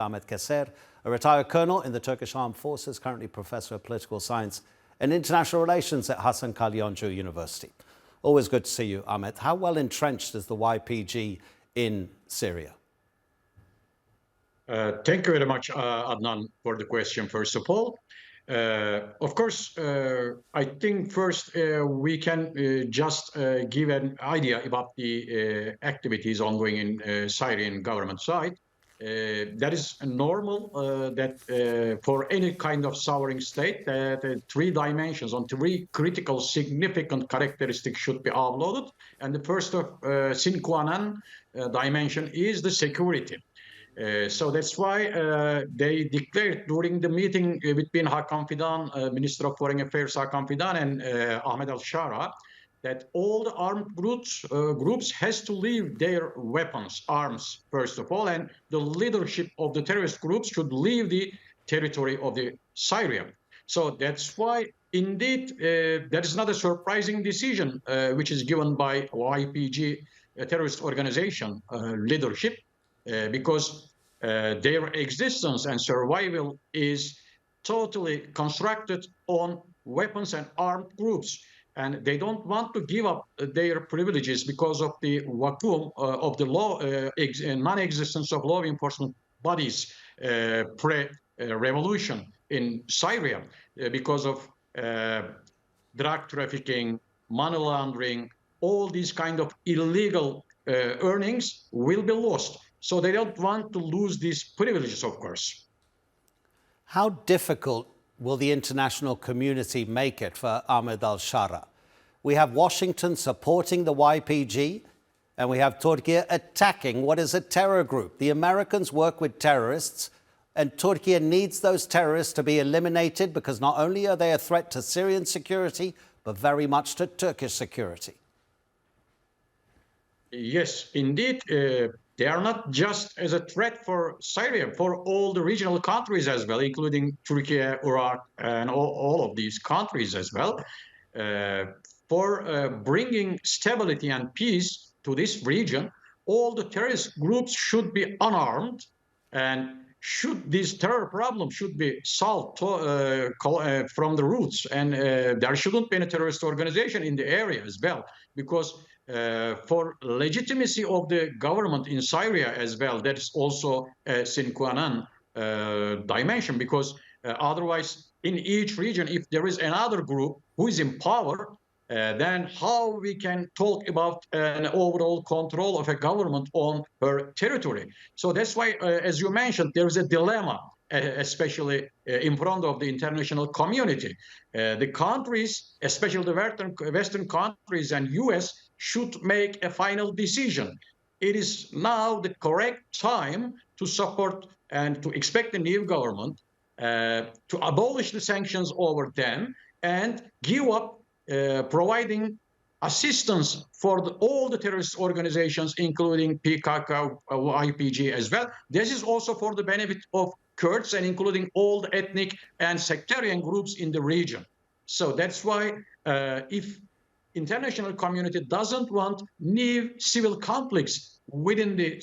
Ahmet Keser, a retired colonel in the Turkish Armed Forces, currently professor of political science and international relations at Hasan Kalyoncu University. Always good to see you, Ahmet. How well entrenched is the YPG in Syria? Thank you very much, Adnan, for the question, first of all. Of course, I think first we can just give an idea about the activities ongoing in Syrian government side. That is normal that for any kind of sovereign state, that three dimensions on three critical significant characteristics should be uploaded. And the first of sine qua non dimension is the security. So that's why they declared during the meeting between Hakan Fidan, Minister of Foreign Affairs Hakan Fidan, and Ahmet al-Shara, that all the armed groups has to leave their weapons, arms, first of all, and the leadership of the terrorist groups should leave the territory of the Syria. So that's why, indeed, that is not a surprising decision which is given by YPG, a terrorist organization leadership, because their existence and survival is totally constructed on weapons and armed groups. And they don't want to give up their privileges because of the vacuum of the law, non-existence of law enforcement bodies pre-revolution in Syria, because of drug trafficking, money laundering, all these kind of illegal earnings will be lost. So they don't want to lose these privileges, of course. How difficult will the international community make it for Ahmet al-Shara? We have Washington supporting the YPG, and we have Turkey attacking what is a terror group. The Americans work with terrorists, and Turkey needs those terrorists to be eliminated because not only are they a threat to Syrian security, but very much to Turkish security. Yes, indeed. They are not just as a threat for Syria, for all the regional countries as well, including Turkey, Iraq, and all of these countries as well. For bringing stability and peace to this region, all the terrorist groups should be unarmed, and this terror problem should be solved from the roots. And there shouldn't be any terrorist organization in the area as well, because for legitimacy of the government in Syria as well, that is also a sine qua non dimension, because otherwise in each region, if there is another group who is in power, then how we can talk about an overall control of a government on her territory? So that's why, as you mentioned, there is a dilemma, especially in front of the international community. The countries, especially the Western countries and US, should make a final decision. It is now the correct time to support and to expect the new government to abolish the sanctions over them and give up providing assistance for all the terrorist organizations, including PKK, YPG as well. This is also for the benefit of Kurds and including all the ethnic and sectarian groups in the region. So that's why if international community doesn't want new civil conflicts within the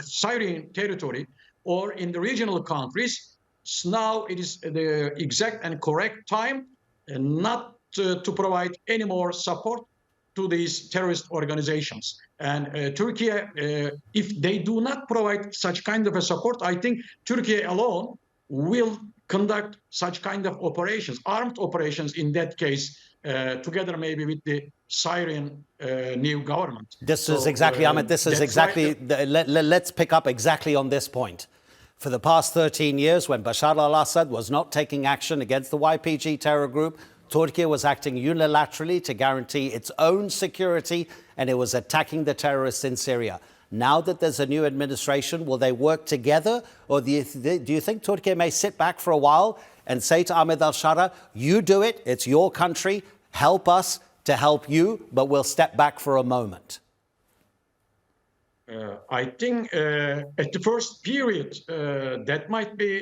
Syrian territory or in the regional countries, now it is the exact and correct time not to provide any more support to these terrorist organizations. And Turkey, if they do not provide such kind of a support, I think Turkey alone will conduct such kind of operations, armed operations in that case, together maybe with the Syrian new government. This is exactly, Ahmet, this is exactly, let's pick up exactly on this point. For the past 13 years, when Bashar al-Assad was not taking action against the YPG terror group, Turkey was acting unilaterally to guarantee its own security, and it was attacking the terrorists in Syria. Now that there's a new administration, will they work together? Or do you think Turkey may sit back for a while and say to Ahmet al-Shara, you do it, it's your country, help us to help you, but we'll step back for a moment? I think at the first period, that might be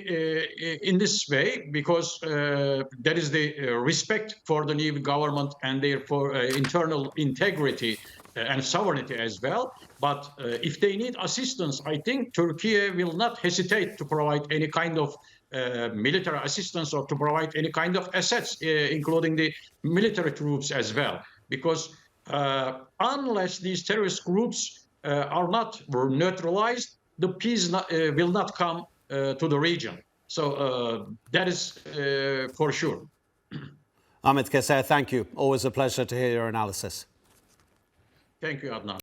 in this way, because there is the respect for the new government and therefore internal integrity and sovereignty as well. But if they need assistance, I think Turkey will not hesitate to provide any kind of military assistance or to provide any kind of assets, including the military troops as well. Because unless these terrorist groups are not neutralized, the peace will not come to the region. So that is for sure. Ahmet Keser, thank you. Always a pleasure to hear your analysis. Thank you, Adnan.